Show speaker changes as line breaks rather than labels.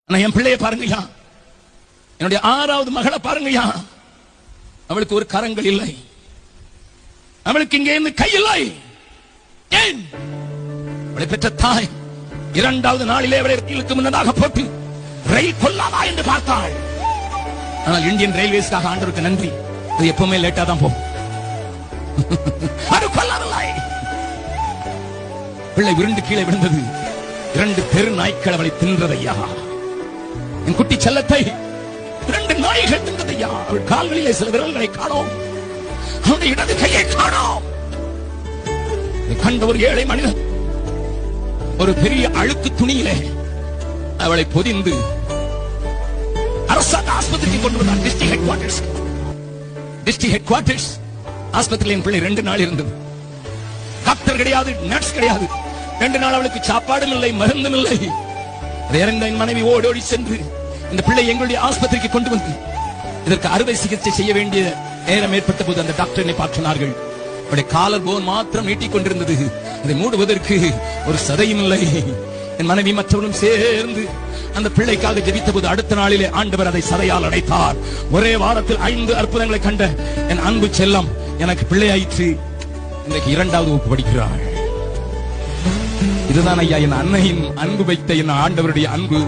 ஆனா என் பிள்ளைய பாருங்கய்யா, என்னுடைய 6வது மகளை பாருங்கய்யா, அவளுக்கு ஒரு கரங்கள் இல்லை, அவளுக்கு இங்கே இருந்து கை இல்லை. ஏன்? அவளை பெற்ற தாய் 2வது நாளிலே அவளை ரயிலுக்கு முன்னதாக போட்டு ரயில் கொல்லாதா என்று பார்த்தாள். ஆனால் இந்தியன் ரயில்வேஸ்க்காக ஆண்டவருக்கு நன்றி, அது எப்பவுமே லேட்டா தான் போகும். அது கொல்லவில்லை. பிள்ளை விருண்டு கீழே விழுந்தது. 2 தெரு நாய்க்கள் அவளை தின்றதையா. என் குட்டி செல்லத்தை 2 நாய்கள் தின்றதையா. அவள் கால்களிலே சில விரல்களை காணோம், அவனுடைய இடது கையை காணோம். கண்ட ஒரு ஏழை மனிதன் ஒரு பெரிய அழுக்கு துணியிலே அவளை பொதிந்து அரசாங்க ஆஸ்பத்திரிக்கு கொண்டு வந்தார். டிஸ்ட்ரிக்ட் ஹெட் குவார்டர்ஸ் ஆஸ்பத்திரியில் என் பிள்ளை 2 நாள் இருந்தது. டாக்டர் கிடையாது, நர்ஸ் கிடையாது. 2 நாள் அவளுக்கு சாப்பாடும் இல்லை, மருந்தும் இல்லை. என் மனைவி ஓடோடி சென்று இந்த பிள்ளை எங்களுடைய ஆஸ்பத்திரிக்கு கொண்டு வந்து இதற்கு அறுவை சிகிச்சை செய்ய வேண்டிய நேரம் ஏற்பட்ட போது அந்த டாக்டர் என்னை பார்க்கிறார்கள். அவருடைய காலர் போன் மாத்திரம் நீட்டிக் கொண்டிருந்தது, அதை மூடுவதற்கு ஒரு சதையும் இல்லை. என் மனைவி மற்றவர்களும் சேர்ந்து அந்த பிள்ளைக்காக ஜெபித்த போது அடுத்த நாளிலே ஆண்டவர் அதை சதையால் அடைத்தார். ஒரே வாரத்தில் 5 அற்புதங்களை கண்ட என் அன்பு செல்லம் எனக்கு பிள்ளையாயிற்று. இன்றைக்கு 2வது வகுப்பு படிக்கிறாள். இதுதான் ஐயா என் அன்னையின் அன்பு வைத்த என் ஆண்டவருடைய அன்பு.